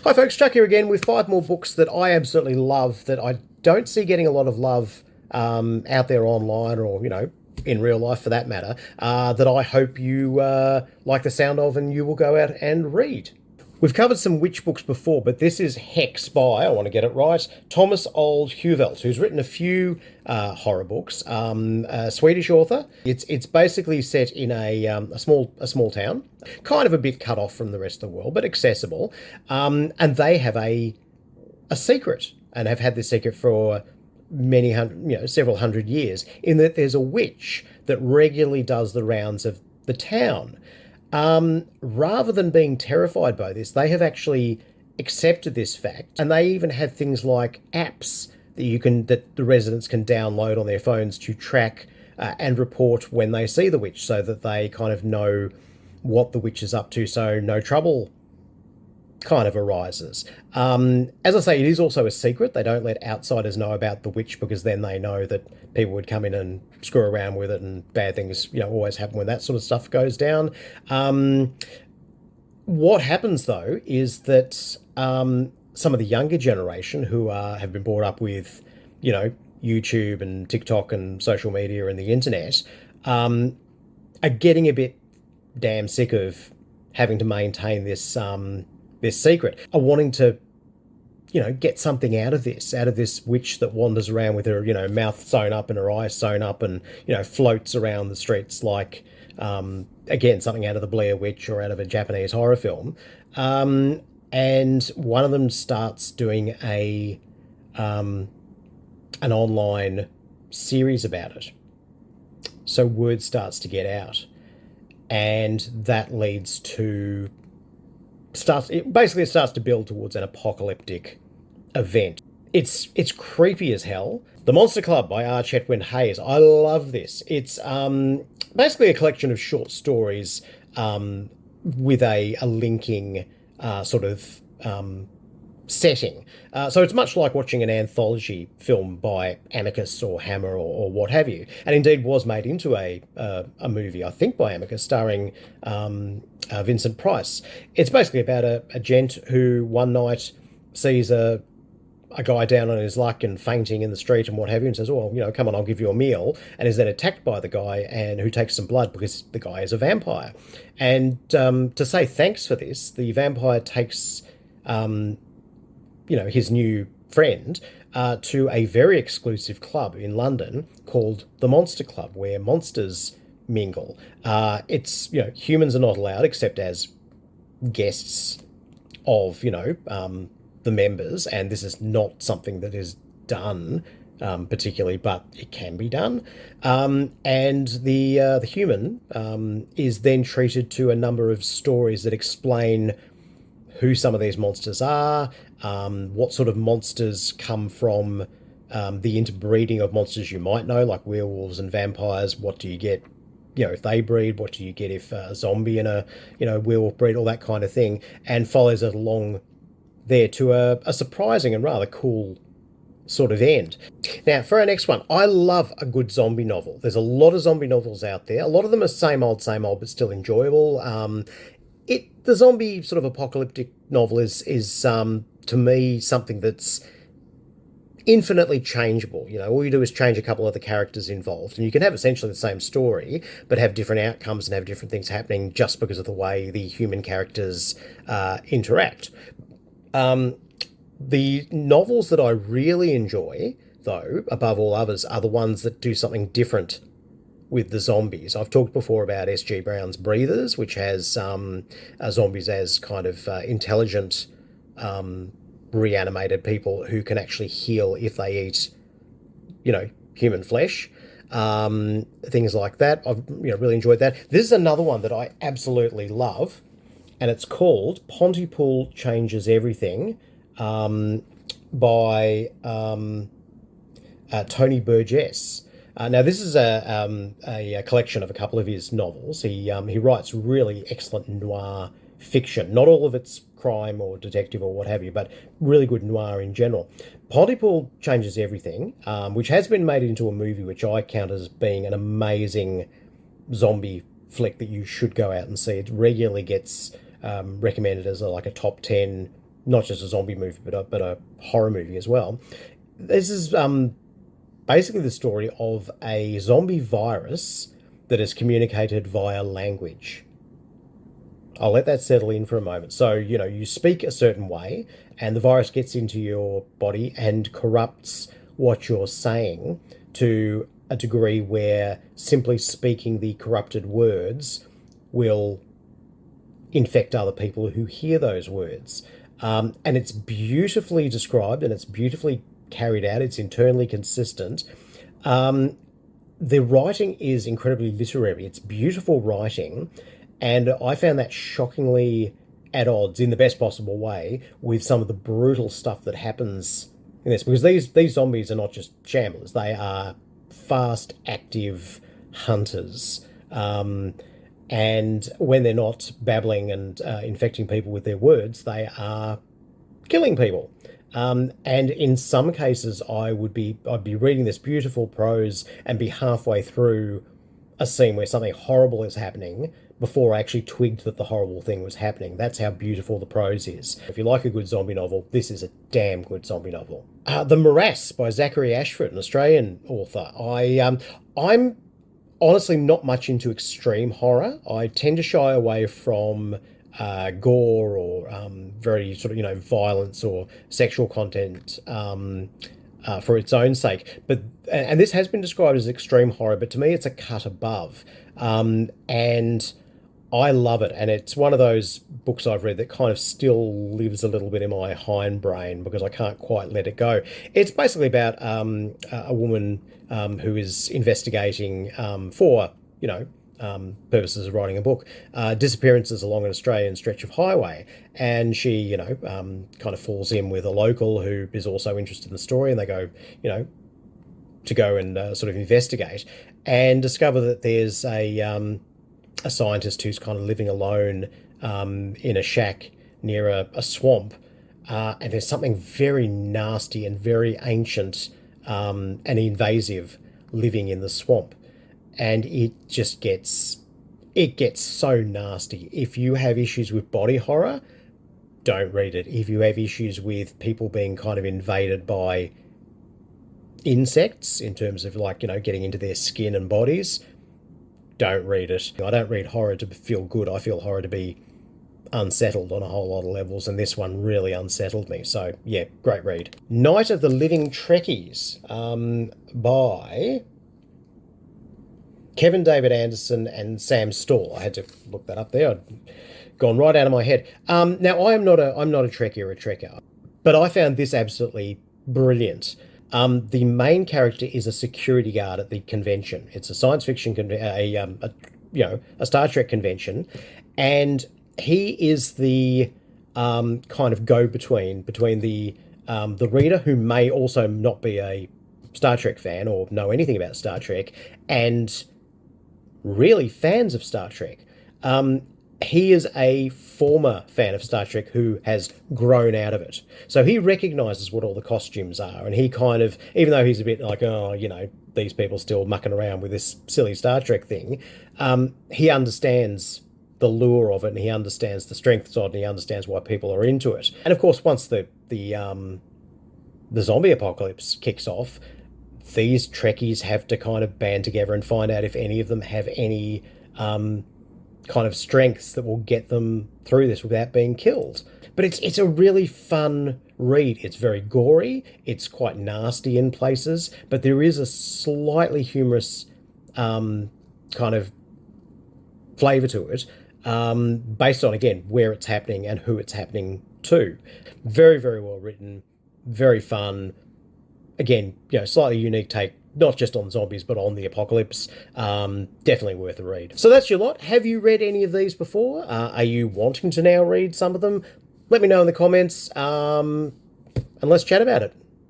Hi folks, Chuck here again with 5 more books that I absolutely love that I don't see getting a lot of love out there online or, in real life for that matter, that I hope you like the sound of and you will go out and read. We've covered some witch books before, but this is Hex by, I want to get it right, Thomas Olde Heuvelt, who's written a few horror books. A Swedish author. It's basically set in a small town, kind of a bit cut off from the rest of the world, but accessible. And they have a secret, and have had this secret for many hundred, several hundred years, in that there's a witch that regularly does the rounds of the town. Rather than being terrified by this, they have actually accepted this fact, and they even have things like apps that the residents can download on their phones to track and report when they see the witch, so that they kind of know what the witch is up to, so no trouble kind of arises. As I say, it is also a secret. They don't let outsiders know about the witch, because then they know that people would come in and screw around with it, and bad things, always happen when that sort of stuff goes down. What happens though is that some of the younger generation who have been brought up with, YouTube and TikTok and social media and the internet, are getting a bit damn sick of having to maintain this secret, are wanting to, get something out of this witch that wanders around with her, mouth sewn up and her eyes sewn up, and, floats around the streets like, again, something out of the Blair Witch or out of a Japanese horror film. And one of them starts doing an online series about it. So word starts to get out, and that leads to it starts to build towards an apocalyptic event. It's creepy as hell. The Monster Club by Chetwynd Hayes. I love this. It's basically a collection of short stories with a linking sort of setting. So it's much like watching an anthology film by Amicus or Hammer or what have you, and indeed was made into a movie, I think, by Amicus, starring Vincent Price. It's basically about a gent who one night sees a guy down on his luck and fainting in the street and what have you, and says, "Oh, come on, I'll give you a meal," and is then attacked by the guy, and who takes some blood because the guy is a vampire. And to say thanks for this, the vampire takes his new friend to a very exclusive club in London called the Monster Club, where monsters mingle. It's, humans are not allowed except as guests of, the members, and this is not something that is done particularly, but it can be done. And the human is then treated to a number of stories that explain who some of these monsters are, what sort of monsters come from the interbreeding of monsters you might know, like werewolves and vampires. What do you get, if they breed? What do you get if a zombie and a, werewolf breed? All that kind of thing, and follows it along there to a surprising and rather cool sort of end. Now, for our next one, I love a good zombie novel. There's a lot of zombie novels out there. A lot of them are same old, but still enjoyable. The zombie sort of apocalyptic novel is to me something that's infinitely changeable. All you do is change a couple of the characters involved, and you can have essentially the same story, but have different outcomes and have different things happening just because of the way the human characters interact. The novels that I really enjoy, though, above all others, are the ones that do something different with the zombies. I've talked before about S.G. Brown's Breathers, which has zombies as kind of intelligent, reanimated people who can actually heal if they eat, human flesh. Things like that. I've really enjoyed that. This is another one that I absolutely love, and it's called Pontypool Changes Everything, by Tony Burgess. Now, this is a collection of a couple of his novels. He writes really excellent noir fiction. Not all of it's crime or detective or what have you, but really good noir in general. Pontypool Changes Everything, which has been made into a movie, which I count as being an amazing zombie flick that you should go out and see. It regularly gets recommended as a top 10 not just a zombie movie, but a horror movie as well. This is basically the story of a zombie virus that is communicated via language. I'll let that settle in for a moment. So, you speak a certain way, and the virus gets into your body and corrupts what you're saying to a degree where simply speaking the corrupted words will infect other people who hear those words. And it's beautifully described and it's beautifully carried out. It's internally consistent. The writing is incredibly literary. It's beautiful writing. And I found that shockingly at odds in the best possible way with some of the brutal stuff that happens in this. Because these zombies are not just shamblers. They are fast, active hunters. And when they're not babbling and infecting people with their words, they are killing people. And in some cases, I'd be reading this beautiful prose and be halfway through a scene where something horrible is happening before I actually twigged that the horrible thing was happening. That's how beautiful the prose is. If you like a good zombie novel, this is a damn good zombie novel. The Morass by Zachary Ashford, an Australian author. I'm honestly not much into extreme horror. I tend to shy away from gore or very sort of, violence or sexual content for its own sake. And this has been described as extreme horror, but to me it's a cut above. And I love it. And it's one of those books I've read that kind of still lives a little bit in my hindbrain because I can't quite let it go. It's basically about a woman who is investigating for, purposes of writing a book, disappearances along an Australian stretch of highway. And she, kind of falls in with a local who is also interested in the story, and they go, to go and sort of investigate and discover that there's a scientist who's kind of living alone in a shack near a swamp. And there's something very nasty and very ancient and invasive living in the swamp. And it just gets so nasty. If you have issues with body horror, don't read it. If you have issues with people being kind of invaded by insects in terms of getting into their skin and bodies, don't read it. I don't read horror to feel good. I feel horror to be unsettled on a whole lot of levels, and this one really unsettled me. So yeah, great read. Night of the Living Trekkies by Kevin David Anderson and Sam Stall. I had to look that up there. I'd gone right out of my head. Now I'm not a Trekkie or a Trekker, but I found this absolutely brilliant. The main character is a security guard at the convention. It's a science fiction a Star Trek convention, and he is the kind of go-between between the reader, who may also not be a Star Trek fan or know anything about Star Trek, and really fans of Star Trek. He is a former fan of Star Trek who has grown out of it. So he recognises what all the costumes are, and he kind of, even though he's a bit like, these people still mucking around with this silly Star Trek thing, he understands the lure of it, and he understands the strengths of it, and he understands why people are into it. And of course, once the zombie apocalypse kicks off, these Trekkies have to kind of band together and find out if any of them have any kind of strengths that will get them through this without being killed. But it's a really fun read. It's very gory. It's quite nasty in places, but there is a slightly humorous kind of flavour to it, based on, again, where it's happening and who it's happening to. Very, very well written, very fun. Again, slightly unique take, not just on zombies, but on the apocalypse. Definitely worth a read. So that's your lot. Have you read any of these before? Are you wanting to now read some of them? Let me know in the comments, and let's chat about it.